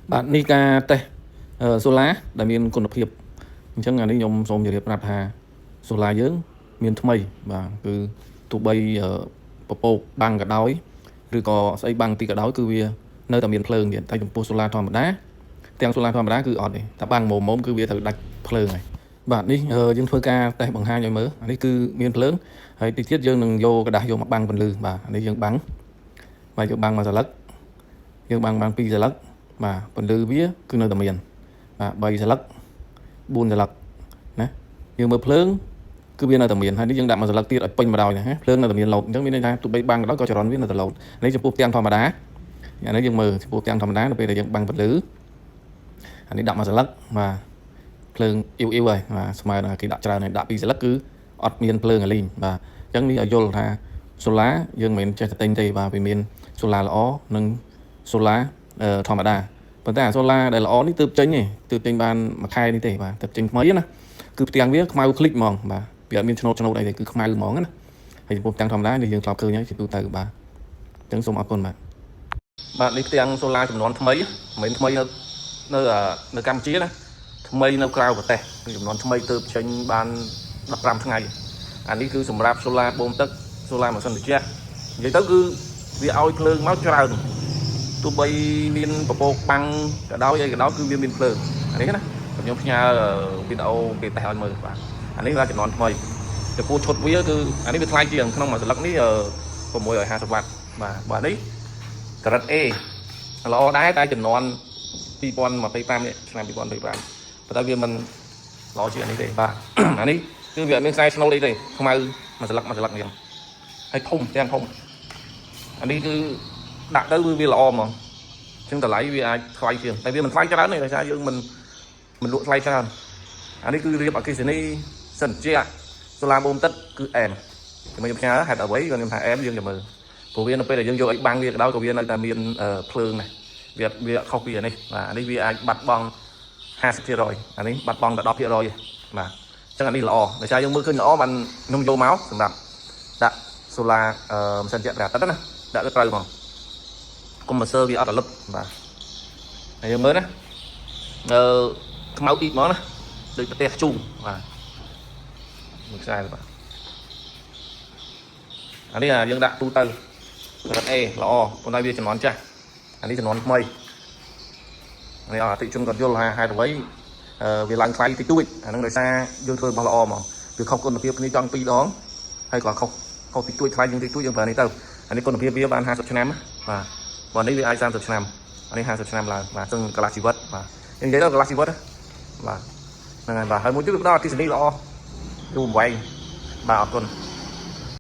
bạn đi ca tê solar ដែលមានគុណភាពអញ្ចឹងអានេះខ្ញុំសូមជម្រាបប្រាប់ថា solar យើងមានថ្មីបាទគឺទោះបីពពកបាំងក៏ដោយឬក៏ស្អីបាំងទីក៏ដោយគឺវានៅតែមានភ្លើងទៀតតែចំពោះ solar ធម្មតាទាំង solar ធម្មតាគឺអត់ទេតែបាំងមុំគឺវាត្រូវដាច់ភ្លើងហើយបាទនេះយើងធ្វើការតេស្តបង្ហាញឲ្យមើលអានេះគឺមានភ្លើងហើយទីទៀតយើងនឹងយកกระดาษយកមកបាំងពន្លឺបាទអានេះយើងបាំងបាទយកបាំងមួយសន្លឹកយើងបាំងពីរសន្លឹកបាទពន្លឺវាគឺនៅតែមានបាទ3សន្លឹក4សន្លឹកណាយើងមើលភ្លើងគឺវានៅតែមានហើយនេះយើងដាក់មួយសន្លឹកទៀតឲ្យពេញមកដោយណាភ្លើងនៅតែមានលោតអញ្ចឹងមានន័យថាទោះបីបាំងក៏ដោយក៏ចរន្តវានៅតែលោតនេះចំពោះផ្ទាំងធម្មតាអានេះយើងមើលចំពោះផ្ទាំងធម្មតានៅពេលដែលយើងបាំងពន្លឺអានេះដាក់មួយសន្លឹកបាទភ្លើងអ៊ីវហើយបាទស្មើនឹងគេដាក់ច្រើនហើយដាក់ពីរសន្លឹកគឺអត់មានភ្លើងអាលីងបាទអញ្ចឹងនេះឲ្យយល់ថា solar យើងមិនមែនចេះតែទិញទេបាទវាមាន solar ល្អនិង solar ធម្មតាប៉ុន្តែអា solar ដែលល្អនេះទើបចេញទេទើបចេញបានមួយខែនេះទេបាទទើបចេញថ្មីណាគឺផ្ទាំងវាខ្មៅคลิกហ្មងបាទវាអត់មានឆ្នោតអីទេគឺខ្មៅហ្មងណាហើយចំពោះផ្ទាំងធម្មតានេះយើងធ្លាប់ឃើញហើយជាទូទៅបាទអញ្ចឹងសូមអរគុណបាទនេះផ្ទាំង solar ចំនួនថ្មីមិនមែនថ្មីនៅកម្ពុជាណាថ្មីនៅក្រៅប្រទេសចំនួនថ្មីទើបចេញបាន15ថ្ងៃអានេះគឺសម្រាប់ solar បូមទឹក solar ម៉ាស៊ីនត្រជាក់និយាយទៅគឺវាឲ្យភ្លើងមកច្រើនទោះបីមានពពកបាំងក៏ដោយអីក៏ដោយគឺវាមានភ្លើងអានេះណាខ្ញុំផ្ញើវីដេអូគេតេស្តឲ្យមើលបាទអានេះlàចំនួនថ្មីចំពោះឈុតវាគឺអានេះវាថ្លៃជាងក្នុងមួយសន្លឹកនេះ650វ៉ាត់បាទនេះក្រិត A ល្អដែរតែចំនួន2025នេះឆ្នាំ2025ប៉ុន្តែវាមិនល្អជាងអានេះទេបាទអានេះគឺវាអត់មានខ្សែឆ្នូតអីទេខ្មៅមួយសន្លឹកនេះហើយធំទាំងធំអានេះគឺដាក់ទៅវាល្អហ្មងអញ្ចឹងតម្លៃវាអាចថ្លៃជាងតែវាមិនថ្លៃច្រើនទេដោយសារយើងមិនលក់ថ្លៃច្រើនអានេះគឺរៀបអគ្គិសនីសិនជាសូឡាបូមទឹកគឺអែមខ្ញុំផ្ញើហេតុអ្វីគាត់ខ្ញុំថាអែមយើងចាំមើលព្រោះវានៅពេលដែលយើងយកអីបាំងវាក៏ដោយក៏វានៅតែមានភ្លើងដែរវាខុសពីអានេះបាទអានេះវាអាចបាត់បង់50% អានេះបាត់បង់តែ10% ទេបាទអញ្ចឹងអានេះល្អដោយសារយើងមើលឃើញល្អបានខ្ញុំយកមកសម្រាប់ដាក់សូឡាម៉ាស៊ីនជាក់ប្រទឹកណាដាក់ទៅត្រូវហ្មងកុំមកសើវាអត់រលឹបបាទហើយយើងមើលណាខ្មៅអ៊ីតហ្មងណាដូចប្រទេសជូងបាទមើលខ្សែបាទអានេះយើងដាក់ទូទៅរ៉ាត់ A ល្អប៉ុន្តែវាចំនួនចាស់អានេះចំនួនថ្មីនេះអតិជនគាត់យល់ថាហេតុអ្វីវាឡើងថ្លៃតិចតួចអាហ្នឹងដោយសារយើងធ្វើរបស់ល្អហ្មងវាខុសគុណភាពគ្នាចង់2ដងហើយក៏ខុសតិចតួចថ្លៃជាងតិចតួចយើងប្រើនេះទៅអានេះគុណភាពវាបាន50ឆ្នាំបាទបើនេះវាអាច30ឆ្នាំអានេះ50ឆ្នាំឡើងបាទซึ่งកន្លះជីវិតបាទយើងនិយាយទៅកន្លះជីវិតបាទហ្នឹងហើយបាទហើយមួយទៀតវាផ្ដល់អគ្គិសនីល្អយូរវែងបាទអរគុណ